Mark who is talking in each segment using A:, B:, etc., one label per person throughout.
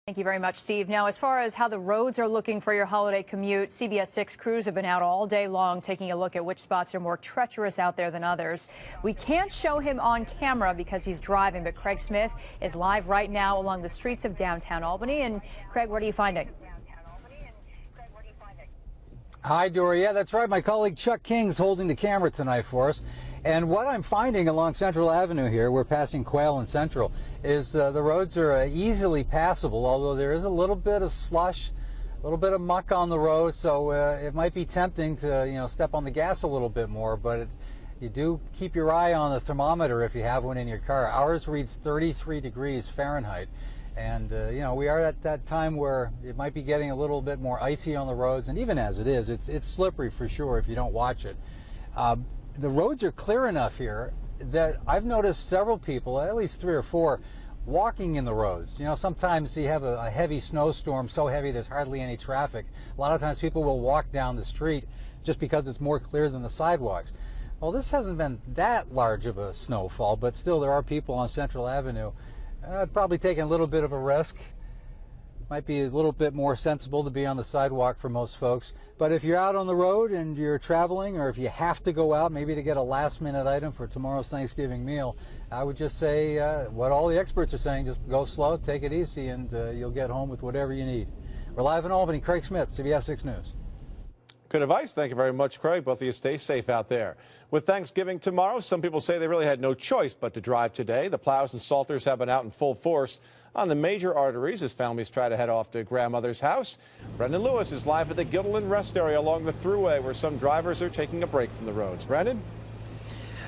A: Thank you very much, Steve. Now, as far as how the roads are looking for your holiday commute, CBS 6 crews have been out all day long taking a look at which spots are more treacherous out there than others. We can't show him on camera because he's driving, but Craig Smith is live right now along the streets of downtown Albany. And Craig, what are you finding?
B: Hi, Dory. Yeah, that's right. My colleague Chuck King's holding the camera tonight for us. And what I'm finding along Central Avenue here, we're passing Quail and Central, is the roads are easily passable, although there is a little bit of slush, a little bit of muck on the road, so it might be tempting to, step on the gas a little bit more, but you do keep your eye on the thermometer if you have one in your car. Ours reads 33 degrees Fahrenheit. And, we are at that time where it might be getting a little bit more icy on the roads. And even as it is, it's slippery for sure if you don't watch it. The roads are clear enough here that I've noticed several people, at least 3 or 4, walking in the roads. Sometimes you have a heavy snowstorm, so heavy there's hardly any traffic. A lot of times people will walk down the street just because it's more clear than the sidewalks. Well, this hasn't been that large of a snowfall, but still there are people on Central Avenue probably taking a little bit of a risk. Might be a little bit more sensible to be on the sidewalk for most folks. But if you're out on the road and you're traveling, or if you have to go out maybe to get a last-minute item for tomorrow's Thanksgiving meal, I would just say what all the experts are saying: just go slow, take it easy, and you'll get home with whatever you need. We're live in Albany. Craig Smith, CBS 6 News.
C: Good advice. Thank you very much, Craig. Both of you stay safe out there. With Thanksgiving tomorrow, some people say they really had no choice but to drive today. The plows and salters have been out in full force on the major arteries as families try to head off to grandmother's house. Brendan Lewis is live at the Gilderland Rest Area along the Thruway, where some drivers are taking a break from the roads. Brendan?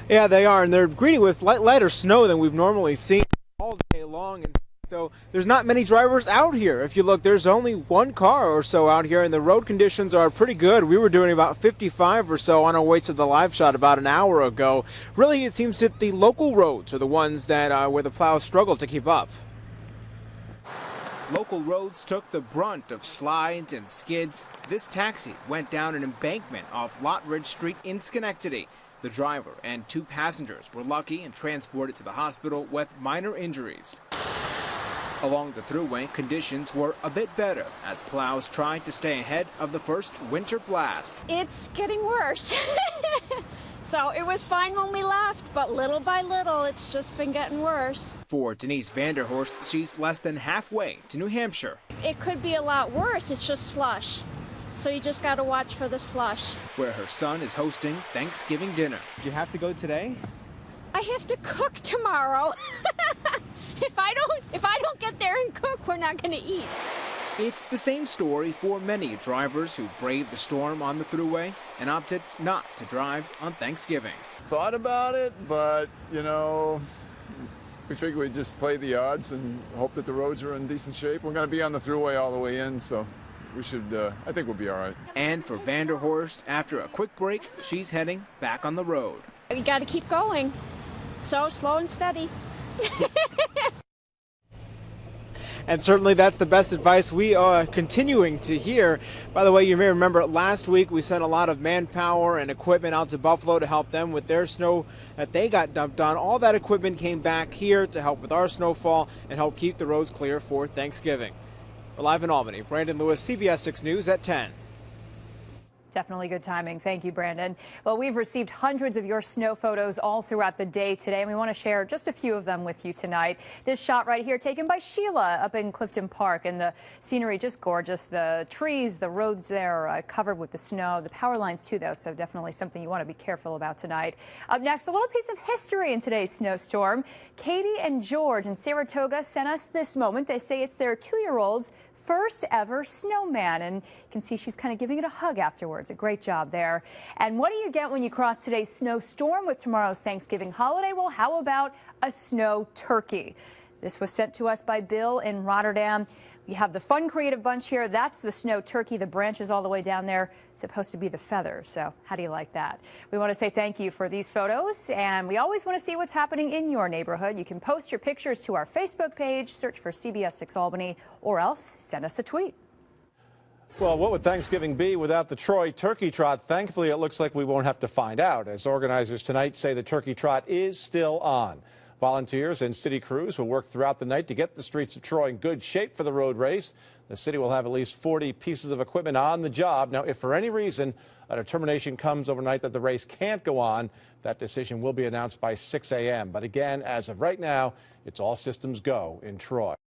D: Yeah, they are, and they're greeting with lighter snow than we've normally seen all day long. And though there's not many drivers out here. If you look, there's only one car or so out here, and the road conditions are pretty good. We were doing about 55 or so on our way to the live shot about an hour ago. Really, it seems that the local roads are the ones that where the plows struggle to keep up. Local roads took the brunt of slides and skids. This taxi went down an embankment off Lottridge Street in Schenectady. The driver and 2 passengers were lucky and transported to the hospital with minor injuries. Along the Thruway, conditions were a bit better as plows tried to stay ahead of the first winter blast.
E: It's getting worse. So it was fine when we left, but little by little, it's just been getting worse. For Denise Vanderhorst, she's less than halfway to New Hampshire. It could be a lot worse. It's just slush. So you just got to watch for the slush.
D: Where her son is hosting Thanksgiving dinner. Do you have to go today?
E: I have to cook tomorrow. If I don't get there and cook, we're not going to eat.
D: It's the same story for many drivers who braved the storm on the Thruway and opted not to drive on Thanksgiving.
F: Thought about it, but, we figured we'd just play the odds and hope that the roads are in decent shape. We're going to be on the Thruway all the way in, so we should, I think we'll be all right.
D: And for Vanderhorst, after a quick break, she's heading back on the road.
E: We got to keep going. So slow and steady.
D: And certainly that's the best advice we are continuing to hear. By the way, you may remember last week we sent a lot of manpower and equipment out to Buffalo to help them with their snow that they got dumped on. All that equipment came back here to help with our snowfall and help keep the roads clear for Thanksgiving. We're live in Albany. Brandon Lewis, CBS 6 News at 10.
A: Definitely good timing. Thank you, Brandon. Well, we've received hundreds of your snow photos all throughout the day today, and we want to share just a few of them with you tonight. This shot right here taken by Sheila up in Clifton Park, and the scenery just gorgeous. The trees, the roads there are covered with the snow. The power lines, too, though, so definitely something you want to be careful about tonight. Up next, a little piece of history in today's snowstorm. Katie and George in Saratoga sent us this moment. They say it's their 2-year-old's first ever snowman, and you can see she's kind of giving it a hug afterwards. A great job there. And what do you get when you cross today's snowstorm with tomorrow's Thanksgiving holiday? Well, how about a snow turkey? This was sent to us by Bill in Rotterdam. We have the Fun Creative Bunch here. That's the snow turkey. The branches all the way down there, supposed to be the feather. So how do you like that? We want to say thank you for these photos, and we always want to see what's happening in your neighborhood. You can post your pictures to our Facebook page, search for CBS 6 Albany, or else send us a tweet.
C: Well, what would Thanksgiving be without the Troy Turkey Trot? Thankfully, it looks like we won't have to find out, as organizers tonight say the Turkey Trot is still on. Volunteers and city crews will work throughout the night to get the streets of Troy in good shape for the road race. The city will have at least 40 pieces of equipment on the job. Now, if for any reason a determination comes overnight that the race can't go on, that decision will be announced by 6 a.m. But again, as of right now, it's all systems go in Troy.